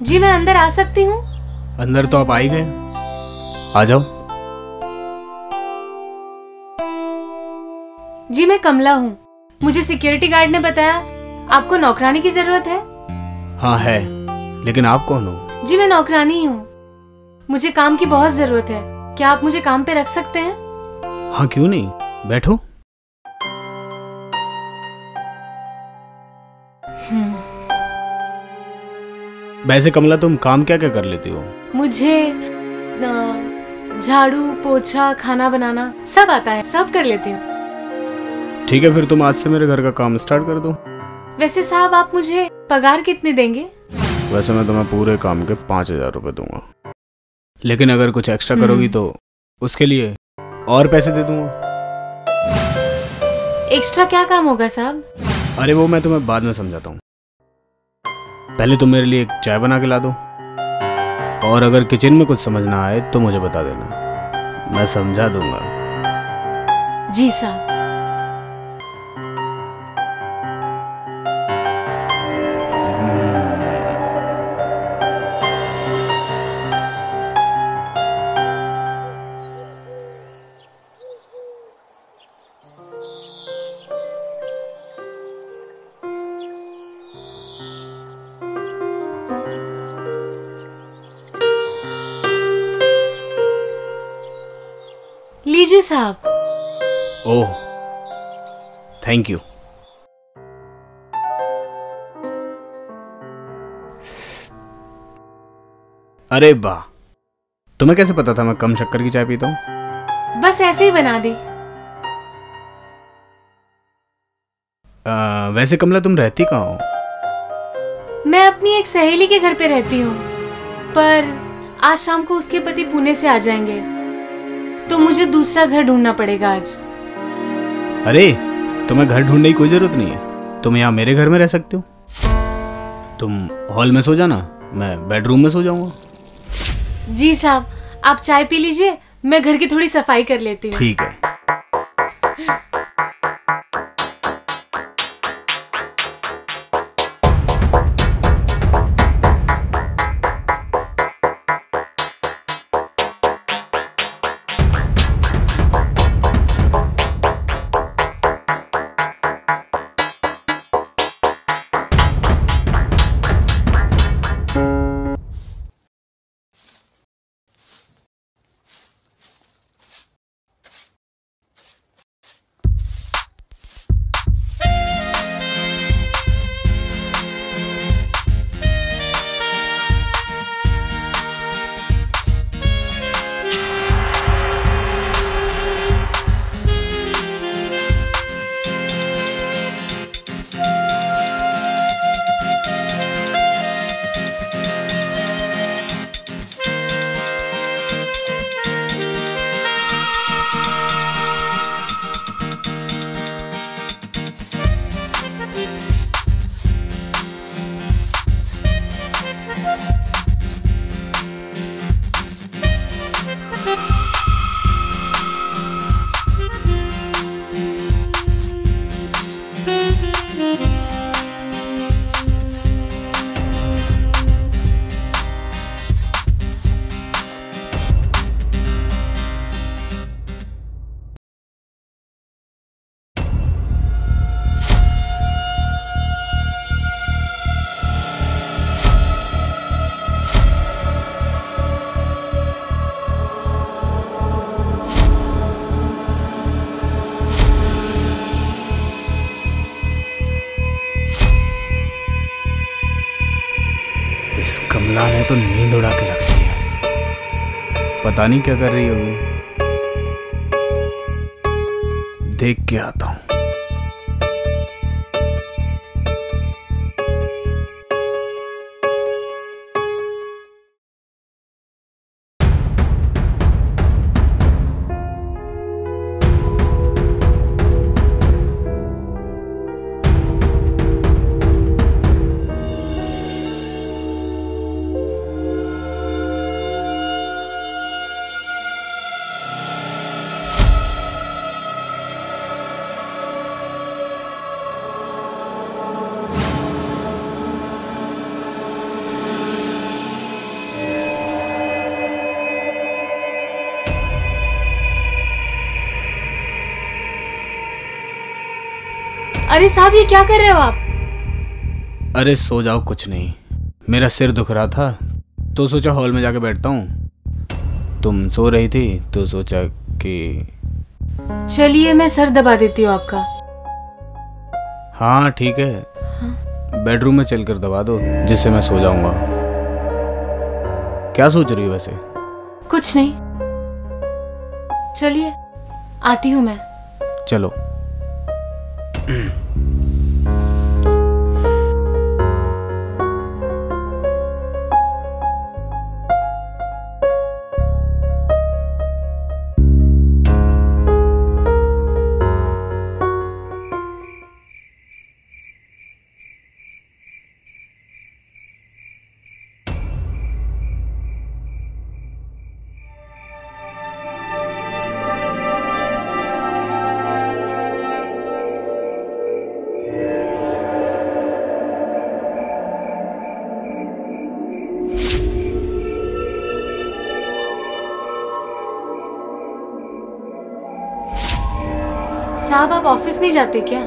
जी मैं अंदर आ सकती हूँ? अंदर तो आप आ ही गए, आ जाओ। जी मैं कमला हूँ। मुझे सिक्योरिटी गार्ड ने बताया आपको नौकरानी की जरूरत है। हाँ है, लेकिन आप कौन हो? जी मैं नौकरानी हूँ, मुझे काम की बहुत जरूरत है। क्या आप मुझे काम पे रख सकते हैं? हाँ क्यों नहीं, बैठो। वैसे कमला तुम काम क्या क्या कर लेती हो? मुझे झाड़ू पोछा खाना बनाना सब आता है, सब कर लेती हूँ। ठीक है, फिर तुम आज से मेरे घर का काम स्टार्ट कर दो। वैसे साहब आप मुझे पगार कितनी देंगे? वैसे मैं तुम्हें पूरे काम के 5,000 रुपए दूंगा, लेकिन अगर कुछ एक्स्ट्रा करोगी तो उसके लिए और पैसे दे दूंगा। एक्स्ट्रा क्या काम होगा साहब? अरे वो मैं तुम्हें बाद में समझाता हूँ, पहले तुम मेरे लिए एक चाय बना के ला दो, और अगर किचन में कुछ समझ ना आए तो मुझे बता देना, मैं समझा दूंगा। जी साहब। लीजिए साहब। Oh thank you. अरे वाह, तुम्हें कैसे पता था मैं कम शक्कर की चाय पीता हूँ? बस ऐसे ही बना दी। वैसे कमला तुम रहती कहाँ हो? मैं अपनी एक सहेली के घर पे रहती हूँ, पर आज शाम को उसके पति पुणे से आ जाएंगे, तो मुझे दूसरा घर ढूंढना पड़ेगा आज। अरे तुम्हें घर ढूंढने की कोई जरूरत नहीं है, तुम यहाँ मेरे घर में रह सकते हो। तुम हॉल में सो जाना, मैं बेडरूम में सो जाऊंगा। जी साहब, आप चाय पी लीजिए, मैं घर की थोड़ी सफाई कर लेती हूँ। ठीक है। इस कमला ने तो नींद उड़ा के रख दी है, पता नहीं क्या कर रही होगी। देख के आता हूं। अरे साहब ये क्या कर रहे हो आप? अरे सो जाओ, कुछ नहीं, मेरा सिर दुख रहा था तो सोचा हॉल में जाके बैठता हूँ। तुम सो रही थी तो सोचा कि चलिए मैं सर दबा देती हूँ आपका। हाँ ठीक है। हाँ? बेडरूम में चलकर दबा दो जिससे मैं सो जाऊंगा। क्या सोच रही हो वैसे? कुछ नहीं, चलिए आती हूँ मैं। चलो। साहब आप ऑफिस नहीं जाते क्या?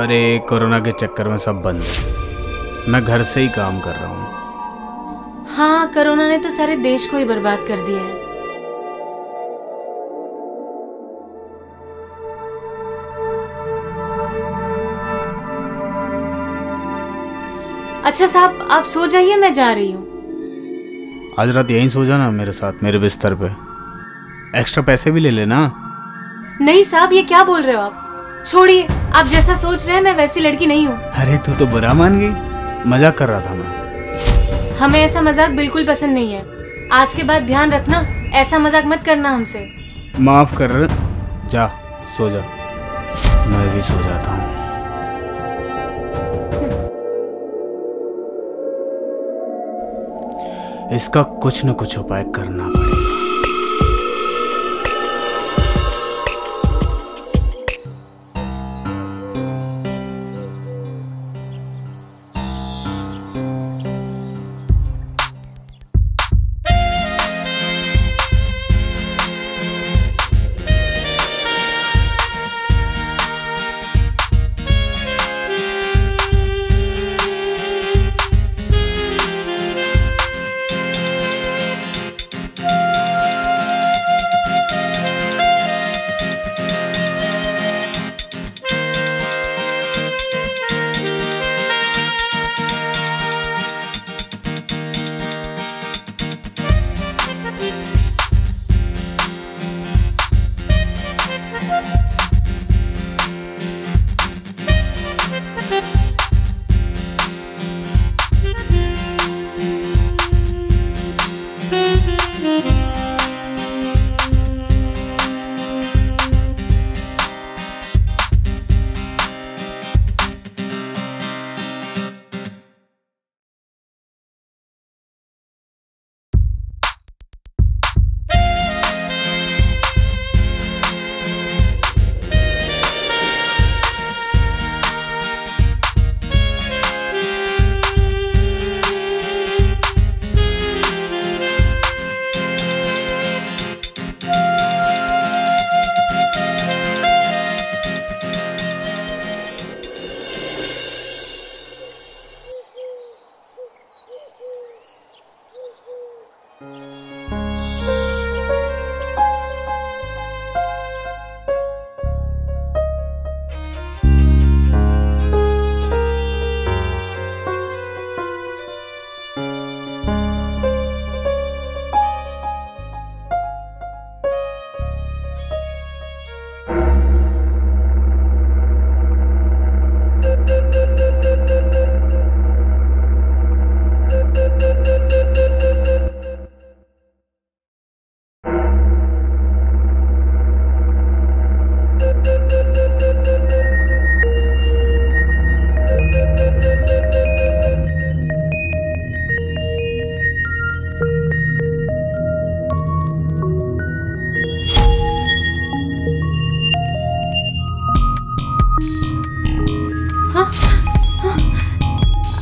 अरे कोरोना के चक्कर में सब बंद है, मैं घर से ही काम कर रहा हूँ। हाँ, कोरोना ने तो सारे देश को ही बर्बाद कर दिया है। अच्छा साहब आप सो जाइए, मैं जा रही हूँ। आज रात यहीं सो जाना मेरे साथ, मेरे बिस्तर पे। एक्स्ट्रा पैसे भी ले लेना। नहीं साहब ये क्या बोल रहे हो आप? छोड़िए, आप जैसा सोच रहे हैं मैं वैसी लड़की नहीं हूँ। अरे तू तो बुरा मान गई, मजाक कर रहा था मैं। हमें ऐसा मजाक बिल्कुल पसंद नहीं है। आज के बाद ध्यान रखना, ऐसा मजाक मत करना हमसे। माफ कर, जा सो जा, मैं भी सो जाता हूँ। इसका कुछ न कुछ उपाय करना पड़ेगा।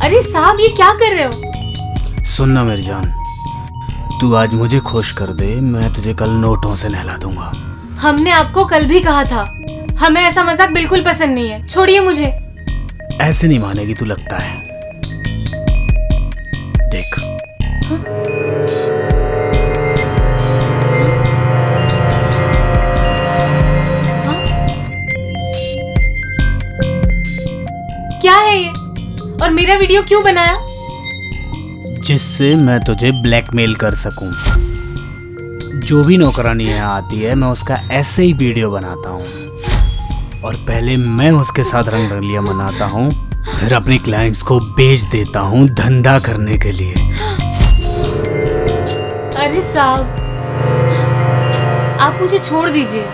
अरे साहब ये क्या कर रहे हो? सुनना मेरी जान, तू आज मुझे खुश कर दे, मैं तुझे कल नोटों से नहला दूंगा। हमने आपको कल भी कहा था हमें ऐसा मजाक बिल्कुल पसंद नहीं है, छोड़िए मुझे। ऐसे नहीं मानेगी तू, लगता है। देख। क्या है ये? और मेरा वीडियो क्यों बनाया? जिससे मैं तुझे ब्लैकमेल कर सकूं। जो भी नौकरानी यहाँ आती है मैं उसका ऐसे ही वीडियो बनाता हूँ, और पहले मैं उसके साथ रंग रंगलियां मनाता हूँ, फिर अपने क्लाइंट्स को बेच देता हूँ धंधा करने के लिए। अरे साहब, आप मुझे छोड़ दीजिए,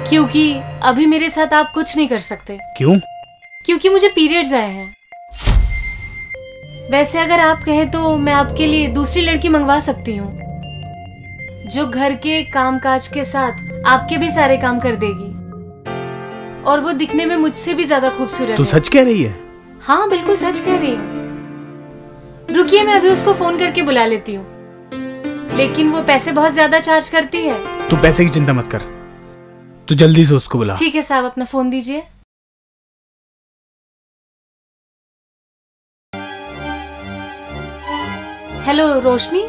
क्योंकि अभी मेरे साथ आप कुछ नहीं कर सकते। क्यों? क्योंकि मुझे पीरियड्स आए हैं। वैसे अगर आप कहें तो मैं आपके लिए दूसरी लड़की मंगवा सकती हूँ, जो घर के कामकाज के साथ आपके भी सारे काम कर देगी, और वो दिखने में मुझसे भी ज्यादा खूबसूरत तू है। सच कह रही है? हाँ बिल्कुल सच कह रही हूँ। रुकिए, मैं अभी उसको फोन करके बुला लेती हूँ, लेकिन वो पैसे बहुत ज्यादा चार्ज करती है। तू पैसे की चिंता मत कर, तू जल्दी से उसको बुला। ठीक है साहब, अपना फोन दीजिए। हेलो रोशनी।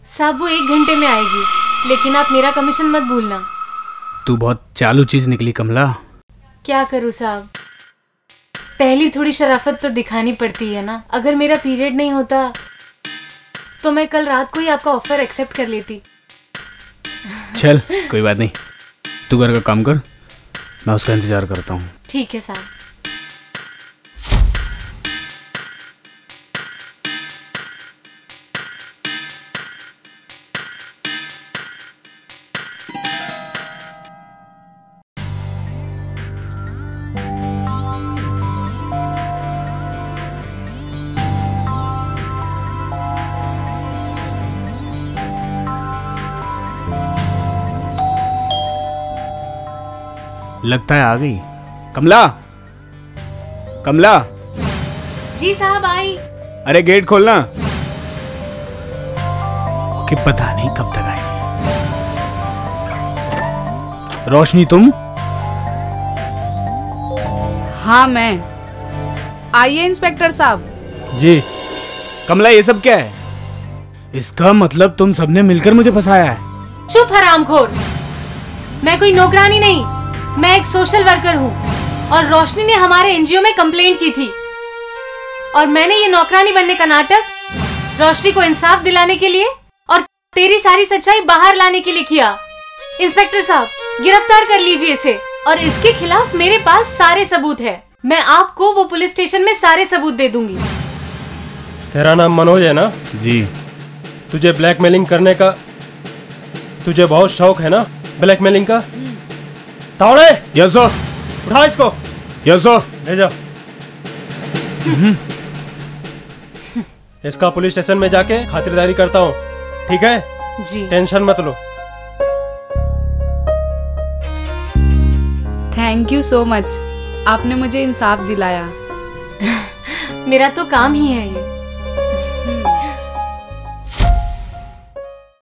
साहब वो 1 घंटे में आएगी, लेकिन आप मेरा कमीशन मत भूलना। तू बहुत चालू चीज निकली कमला। क्या करूँ साहब, पहली थोड़ी शराफत तो दिखानी पड़ती है ना। अगर मेरा पीरियड नहीं होता तो मैं कल रात को ही आपका ऑफर एक्सेप्ट कर लेती। चल कोई बात नहीं, तू घर का काम कर, मैं उसका इंतजार करता हूँ। ठीक है साहब। लगता है आ गई। कमला, कमला। जी साहब आई। अरे गेट खोलना। कि पता नहीं कब तक आएगी। रोशनी तुम? हाँ मैं। आइए इंस्पेक्टर साहब। जी। कमला ये सब क्या है? इसका मतलब तुम सबने मिलकर मुझे फंसाया है। चुप हरामखोर, मैं कोई नौकरानी नहीं, मैं एक सोशल वर्कर हूँ, और रोशनी ने हमारे एनजीओ में कंप्लेंट की थी, और मैंने ये नौकरानी बनने का नाटक रोशनी को इंसाफ दिलाने के लिए और तेरी सारी सच्चाई बाहर लाने के लिए किया। इंस्पेक्टर साहब, गिरफ्तार कर लीजिए इसे, और इसके खिलाफ मेरे पास सारे सबूत है। मैं आपको वो पुलिस स्टेशन में सारे सबूत दे दूंगी। तेरा नाम मनोज है ना? जी। तुझे ब्लैकमेलिंग करने का तुझे बहुत शौक है ना? ब्लैकमेलिंग का? तावड़े! Yes sir. उठा इसको। Yes sir. ले जा। इसका पुलिस स्टेशन में जाके खातिरदारी करता हूँ, ठीक है? जी। टेंशन मत लो। थैंक यू सो मच, आपने मुझे इंसाफ दिलाया। मेरा तो काम ही है ये।